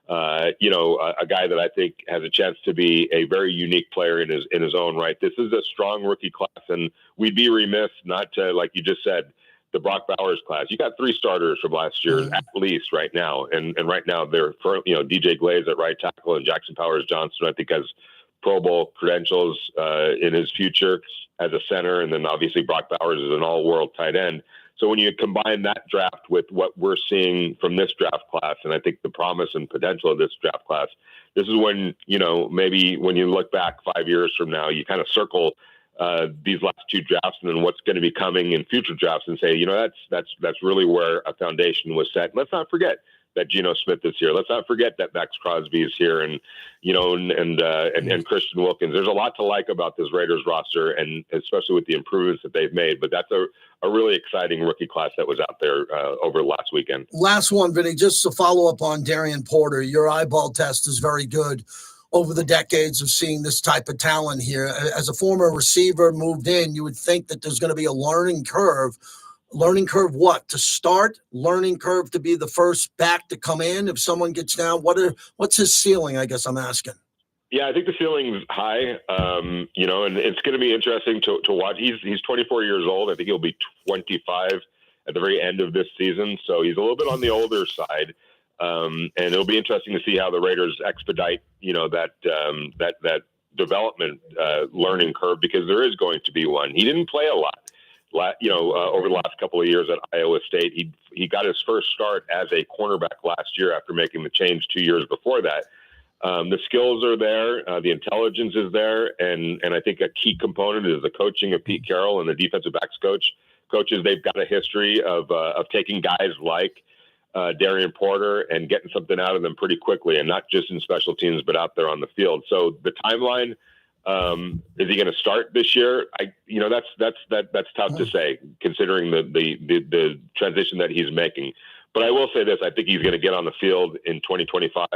a guy that I think has a chance to be a very unique player in his own right. This is a strong rookie class, and we'd be remiss not to, like you just said, the Brock Bowers class. You got 3 starters from last year at least right now, and right now they're DJ Glaze at right tackle and Jackson Powers Johnson, I think, has Pro Bowl credentials in his future as a center, and then obviously Brock Bowers is an all-world tight end. So when you combine that draft with what we're seeing from this draft class, and I think the promise and potential of this draft class, this is when, maybe when you look back 5 years from now, you kind of circle these last 2 drafts and then what's going to be coming in future drafts and say, that's really where a foundation was set. Let's not forget that Geno Smith is here. Let's not forget that Max Crosby is here, and Christian Wilkins. There's a lot to like about this Raiders roster, and especially with the improvements that they've made. But that's a really exciting rookie class that was out there over last weekend. Last one, Vinny, just to follow up on Darian Porter. Your eyeball test is very good over the decades of seeing this type of talent here. As a former receiver moved in, you would think that there's going to be a learning curve. Learning curve what? To start? Learning curve to be the first back to come in if someone gets down? What's his ceiling, I guess I'm asking? Yeah, I think the ceiling's high, and it's going to be interesting to watch. He's 24 years old. I think he'll be 25 at the very end of this season. So he's a little bit on the older side. And it'll be interesting to see how the Raiders expedite, that development learning curve, because there is going to be one. He didn't play a lot, over the last couple of years at Iowa State. He got his first start as a cornerback last year after making the change 2 years before that. The skills are there, the intelligence is there, and I think a key component is the coaching of Pete Carroll and the defensive backs coaches. They've got a history of taking guys like Darian Porter and getting something out of them pretty quickly, and not just in special teams, but out there on the field. So the timeline, is he going to start this year? That's tough to say, considering the transition that he's making. But I will say this: I think he's going to get on the field in 2025.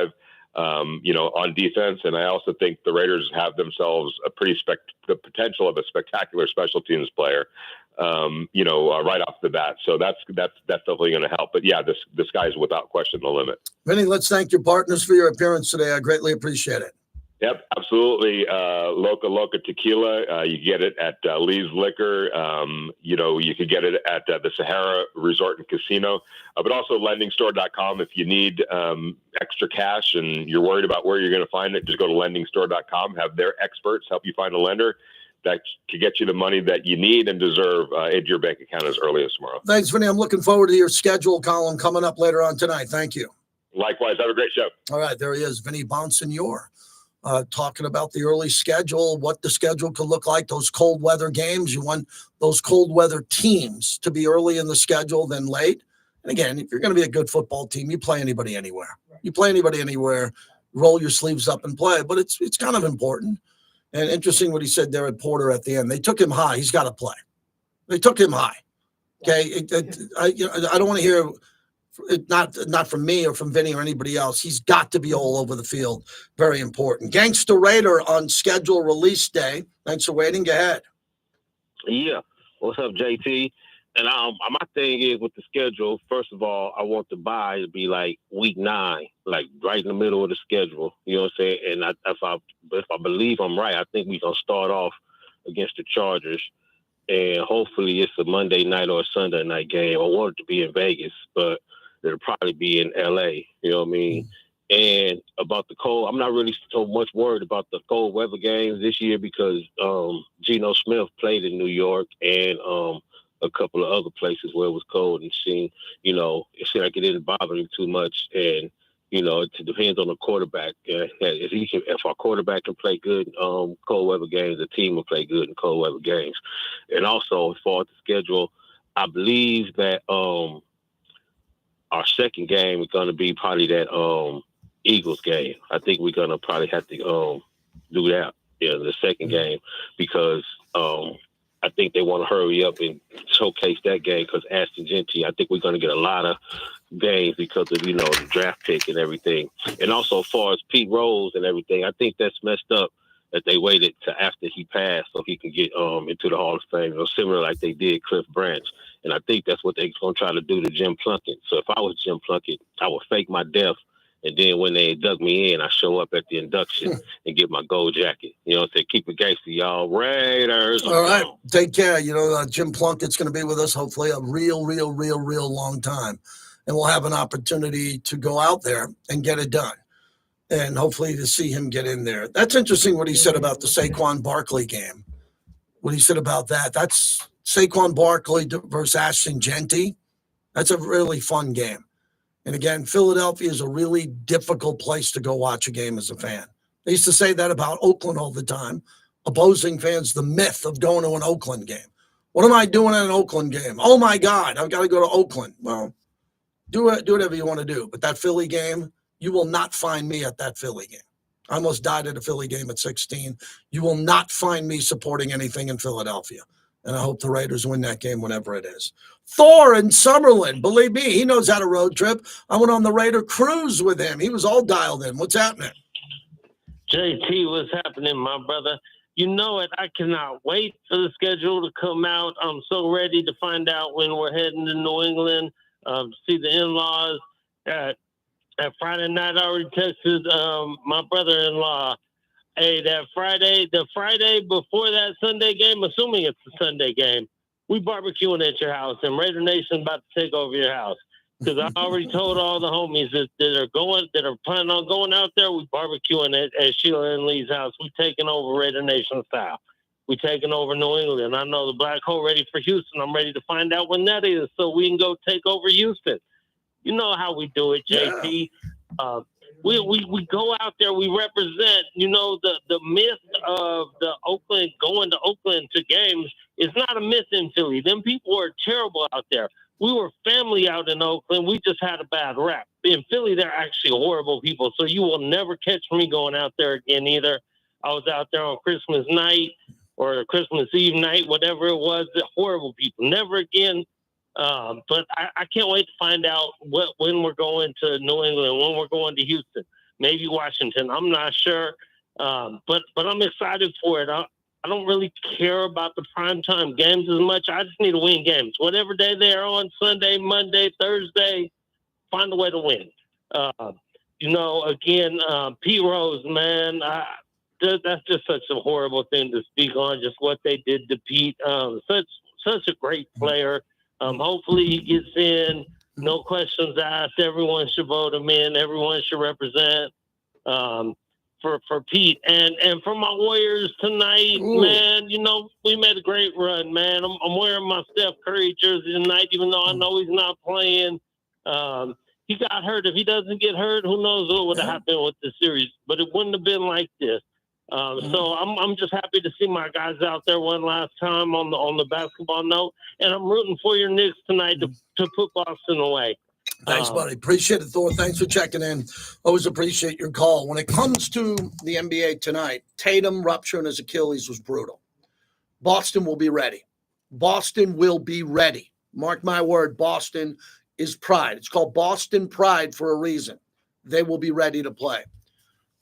On defense, and I also think the Raiders have themselves the potential of a spectacular special teams player. Right off the bat. So that's definitely going to help. But yeah, the sky is without question the limit. Vinny, let's thank your partners for your appearance today. I greatly appreciate it. Yep, absolutely. Loca Loca Tequila. You get it at Lee's Liquor. You could get it at the Sahara Resort and Casino, but also lendingstore.com. If you need extra cash and you're worried about where you're going to find it, just go to lendingstore.com. Have their experts help you find a lender that can get you the money that you need and deserve into your bank account as early as tomorrow. Thanks, Vinny. I'm looking forward to your schedule column coming up later on tonight. Thank you. Likewise. Have a great show. All right. There he is, Vinny Bonsignor, talking about the early schedule, what the schedule could look like, those cold weather games. You want those cold weather teams to be early in the schedule than late. And again, if you're going to be a good football team, you play anybody anywhere. You play anybody anywhere, roll your sleeves up and play. But it's kind of important. And interesting what he said there at Porter at the end. They took him high. He's got to play. They took him high. Okay. I don't want to hear it, not from me or from Vinny or anybody else. He's got to be all over the field. Very important. Gangster Raider on schedule release day. Thanks for waiting. Go ahead. Yeah. What's up, JT? And my thing is with the schedule, first of all, I want the bye to be like week 9, like right in the middle of the schedule. You know what I'm saying? And if I believe I'm right, I think we're going to start off against the Chargers. And hopefully it's a Monday night or a Sunday night game. I want it to be in Vegas, but it'll probably be in L.A. You know what I mean? And about the cold, I'm not really so much worried about the cold weather games this year because Geno Smith played in New York and a couple of other places where it was cold and it seemed like it didn't bother him too much. And, it depends on the quarterback. If our quarterback can play good in cold weather games, the team will play good in cold weather games. And also, as far as the schedule, I believe that our second game is going to be probably that Eagles game. I think we're going to probably have to do that in the second game because I think they want to hurry up and showcase that game because Ashton Genty, I think we're going to get a lot of games because of, the draft pick and everything. And also, as far as Pete Rose and everything, I think that's messed up that they waited to after he passed so he can get into the Hall of Fame, similar like they did Cliff Branch. And I think that's what they're going to try to do to Jim Plunkett. So if I was Jim Plunkett, I would fake my death. And then when they induct me in, I show up at the induction and get my gold jacket. You know what I'm saying? Keep it gangster, y'all. Raiders. All right. Take care. Jim Plunkett's going to be with us, hopefully, a real long time. And we'll have an opportunity to go out there and get it done. And hopefully to see him get in there. That's interesting what he said about the Saquon Barkley game. What he said about that. That's Saquon Barkley versus Ashton Genty. That's a really fun game. And again, Philadelphia is a really difficult place to go watch a game as a fan. They used to say that about Oakland all the time. Opposing fans, the myth of going to an Oakland game. What am I doing at an Oakland game? Oh, my God, I've got to go to Oakland. Well, do whatever you want to do. But that Philly game, you will not find me at that Philly game. I almost died at a Philly game at 16. You will not find me supporting anything in Philadelphia. And I hope the Raiders win that game whenever it is. Thor in Summerlin, believe me, he knows how to road trip. I went on the Raider cruise with him. He was all dialed in. What's happening? JT, what's happening, my brother? You know it. I cannot wait for the schedule to come out. I'm so ready to find out when we're heading to New England to see the in-laws. That Friday night, I already texted my brother-in-law. Hey, the Friday before that Sunday game, assuming it's the Sunday game, we barbecuing at your house, and Raider Nation about to take over your house. Because I already told all the homies that are planning on going out there, we barbecuing at Sheila and Lee's house. We taking over Raider Nation style. We taking over New England. I know the Black Hole ready for Houston. I'm ready to find out when that is so we can go take over Houston. You know how we do it, JT. we go out there, we represent, the myth of the Oakland, going to Oakland to games is not a myth in Philly. Them people are terrible out there. We were family out in Oakland. We just had a bad rap. In Philly, they're actually horrible people. So you will never catch me going out there again either. I was out there on Christmas night or Christmas Eve night, whatever it was. They're horrible people. Never again. But I can't wait to find out when we're going to New England, when we're going to Houston, maybe Washington. I'm not sure, but I'm excited for it. I don't really care about the primetime games as much. I just need to win games. Whatever day they're on, Sunday, Monday, Thursday, find a way to win. Again, Pete Rose, man, that's just such a horrible thing to speak on, just what they did to Pete. Such a great player. Hopefully he gets in. No questions asked. Everyone should vote him in. Everyone should represent for Pete. And for my Warriors tonight, man, we made a great run, man. I'm wearing my Steph Curry jersey tonight, even though I know he's not playing. He got hurt. If he doesn't get hurt, who knows what would have happened with the series. But it wouldn't have been like this. So I'm just happy to see my guys out there one last time on the basketball note, and I'm rooting for your Knicks tonight to put Boston away. Thanks, buddy. Appreciate it, Thor. Thanks for checking in. Always appreciate your call. When it comes to the NBA tonight, Tatum rupturing his Achilles was brutal. Boston will be ready. Boston will be ready. Mark my word, Boston is pride. It's called Boston Pride for a reason. They will be ready to play.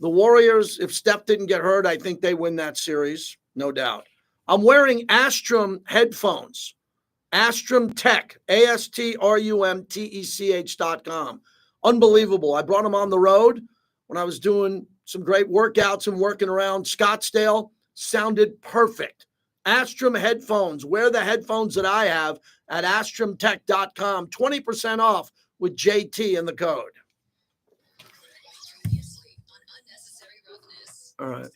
The Warriors, if Steph didn't get hurt, I think they win that series, no doubt. I'm wearing Astrum headphones. Astrum Tech, ASTRUMTECH.com. Unbelievable. I brought them on the road when I was doing some great workouts and working around Scottsdale. Sounded perfect. Astrum headphones. Wear the headphones that I have at AstrumTech.com. 20% off with JT in the code. All right.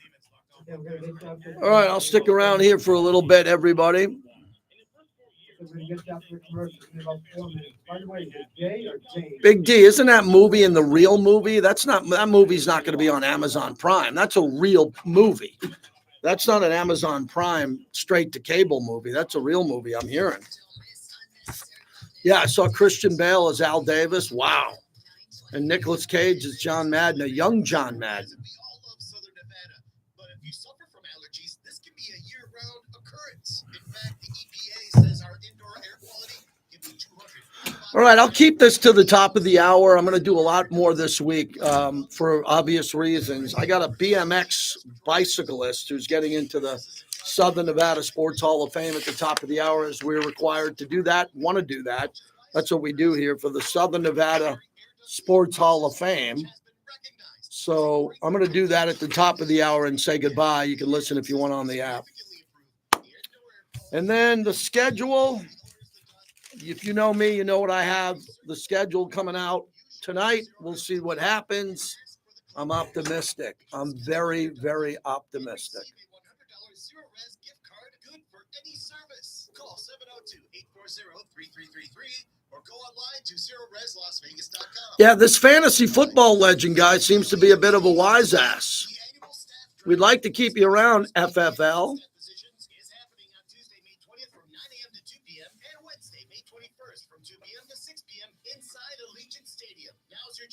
All right, I'll stick around here for a little bit, everybody. Big D, isn't that movie in the real movie? That movie's not going to be on Amazon Prime. That's a real movie. That's not an Amazon Prime straight to cable movie. That's a real movie, I'm hearing. Yeah, I saw Christian Bale as Al Davis. Wow. And Nicolas Cage as John Madden, a young John Madden. All right, I'll keep this to the top of the hour. I'm going to do a lot more this week for obvious reasons. I got a BMX bicyclist who's getting into the Southern Nevada Sports Hall of Fame at the top of the hour, as we're required to do that, want to do that. That's what we do here for the Southern Nevada Sports Hall of Fame. So I'm going to do that at the top of the hour and say goodbye. You can listen if you want on the app. And then the schedule. If you know me, you know what I have. The schedule coming out tonight. We'll see what happens. I'm optimistic. I'm very, very optimistic. Call 702-840-3333 or go online to zeroreslasvegas.com. Yeah, this fantasy football legend guy seems to be a bit of a wise ass. We'd like to keep you around, FFL.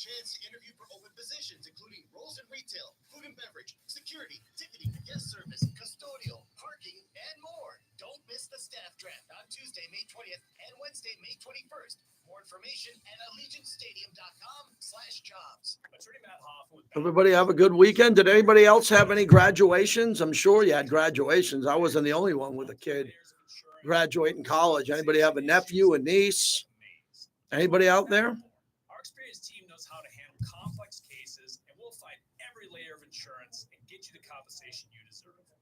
Chance to interview for open positions, including roles in retail, food and beverage, security, ticketing, guest service, custodial, parking, and more. Don't miss the staff draft on Tuesday, May 20th and Wednesday, May 21st. More information at allegiantstadium.com/jobs. Everybody have a good weekend. Did anybody else have any graduations? I'm sure you had graduations. I wasn't the only one with a kid graduating college. Anybody have a nephew, a niece? Anybody out there?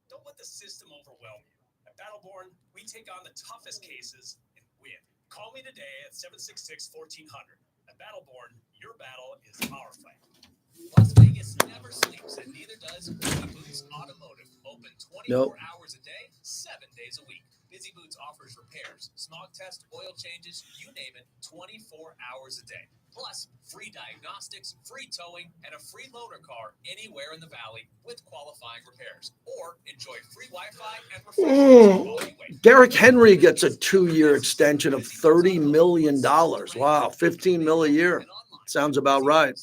Don't let the system overwhelm you. At Battleborn, we take on the toughest cases and win. Call me today at 766-1400. At Battleborn, your battle is our fight. Las Vegas never sleeps, and neither does Busy Boots Automotive. Open 24 hours a day, 7 days a week. Busy Boots offers repairs, smog test, oil changes, you name it, 24 hours a day. Plus, free diagnostics, free towing, and a free loaner car anywhere in the valley with qualifying repairs. Or enjoy free Wi-Fi and refreshments while you wait. Derrick Henry gets a 2-year extension of $30 million. Wow, $15 million a year. Sounds about right.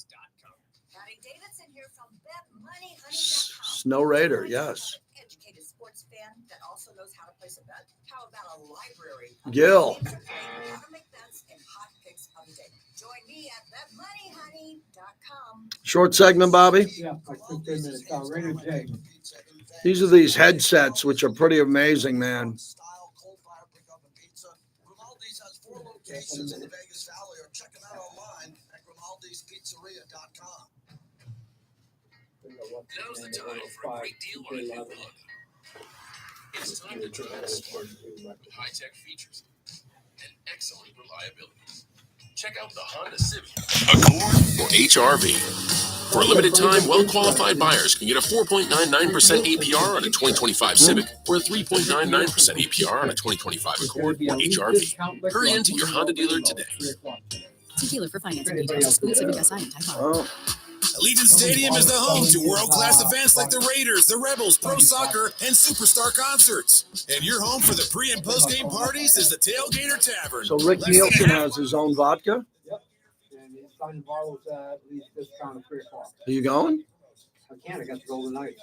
Snow Raider, yes. Educated sports fan that also knows how to place a bet. How about a library? Gil. How to make bets and hot picks of the day. Join me at betmoneyhoney.com. Short segment, Bobby. Yeah, like 15 minutes. Raider J. These are these headsets, which are pretty amazing, man. Grimaldi's has 4 locations in the Vegas Valley, or check them out online at grimaldizpizzeria.com. Now's the time for a great deal on a new Honda. It's time to drive smart with high-tech features and excellent reliability. Check out the Honda Civic, Accord, or HRV. For a limited time, well-qualified buyers can get a 4.99% APR on a 2025 Civic or a 3.99% APR on a 2025 Accord or HRV. Hurry into your Honda dealer today. See dealer for financing details. Exclusive SI and Type R. Allegiant Stadium is the home to world-class events like the Raiders, the Rebels, Pro Soccer, and Superstar concerts. And your home for the pre- and post-game parties is the Tailgater Tavern. So Rick Nielsen has his own vodka? Yep. And he's trying to borrow at least discount at 3 o'clock. Are you going? I can't. I got to go tonight.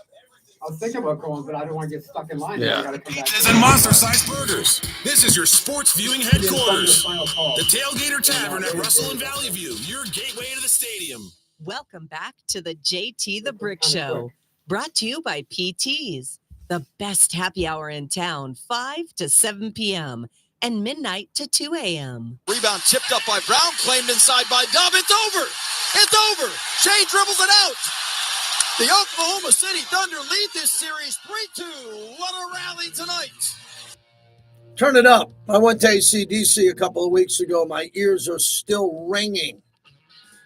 I was thinking about going, but I don't want to get stuck in line. Yeah. I gotta come back. Pizzas and monster-sized burgers. This is your sports viewing headquarters. The Tailgater Tavern at Russell and Valley View, your gateway to the stadium. Welcome back to the JT the Brick Show, brought to you by PT's, the best happy hour in town, 5 to 7 p.m. and midnight to 2 a.m. Rebound tipped up by Brown, claimed inside by Dub. It's over. It's over. Shea dribbles it out. The Oklahoma City Thunder lead this series 3-2. What a rally tonight. Turn it up. I went to AC/DC a couple of weeks ago. My ears are still ringing.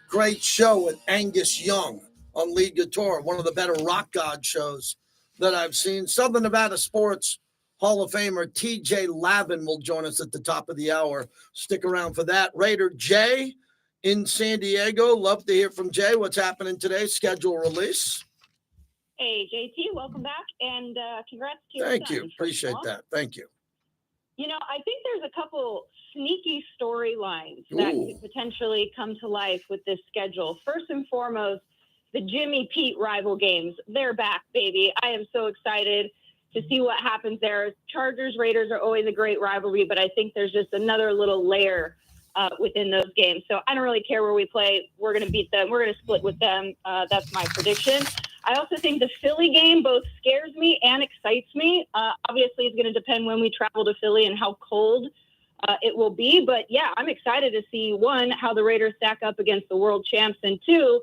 Great show with Angus Young on lead guitar, one of the better rock god shows that I've seen. Southern Nevada Sports Hall of Famer TJ Lavin will join us at the top of the hour. Stick around for that. Raider Jay in San Diego. Love to hear from Jay. What's happening today? Schedule release. Hey, JT, welcome back, and congrats to your Thank son, you. Appreciate first of all. that. Thank you. You know, I think there's a couple sneaky storylines that could potentially come to life with this schedule. First and foremost, the Jimmy Pete rival games. They're back, baby. I am so excited to see what happens there. Chargers, Raiders are always a great rivalry, but I think there's just another little layer within those games. So I don't really care where we play. We're going to beat them. We're going to split with them. That's my prediction. I also think the Philly game both scares me and excites me. Obviously, it's going to depend when we travel to Philly and how cold it will be. But, yeah, I'm excited to see, one, how the Raiders stack up against the world champs, and two,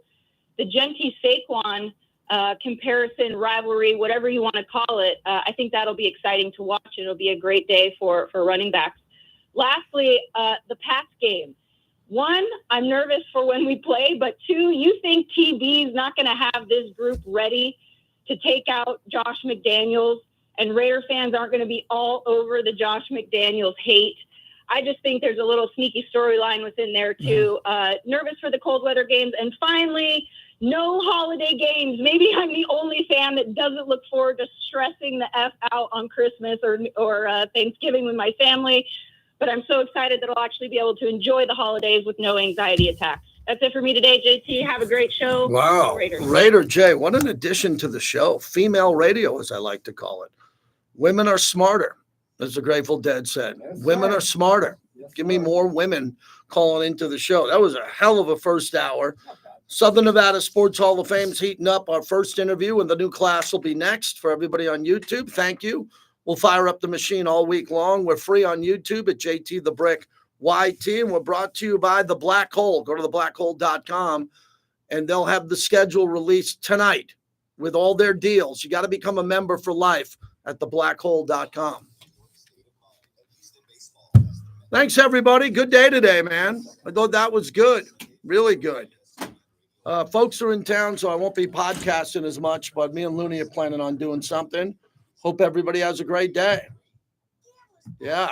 the Genty-Saquon comparison, rivalry, whatever you want to call it. I think that'll be exciting to watch. It'll be a great day for running backs. Lastly, the Pats game. One, I'm nervous for when we play, but two, you think TB is not going to have this group ready to take out Josh McDaniels, and Raider fans aren't going to be all over the Josh McDaniels hate. I just think there's a little sneaky storyline within there too. Nervous for the cold weather games. And finally, no holiday games. Maybe I'm the only fan that doesn't look forward to stressing the F out on Christmas or Thanksgiving with my family. But I'm so excited that I'll actually be able to enjoy the holidays with no anxiety attacks. That's it for me today, JT. Have a great show. Wow. Raider Jay, what an addition to the show. Female radio, as I like to call it. Women are smarter, as the Grateful Dead said. Women are smarter. Give me more women calling into the show. That was a hell of a first hour. Southern Nevada Sports Hall of Fame is heating up. Our first interview, and the new class will be next for everybody on YouTube. Thank you. We'll fire up the machine all week long. We're free on YouTube at JT the Brick YT, and we're brought to you by The Black Hole. Go to theblackhole.com, and they'll have the schedule released tonight with all their deals. You got to become a member for life at theblackhole.com. Thanks, everybody. Good day today, man. I thought that was good. Really good. Folks are in town, so I won't be podcasting as much, but me and Looney are planning on doing something. Hope everybody has a great day. Yeah.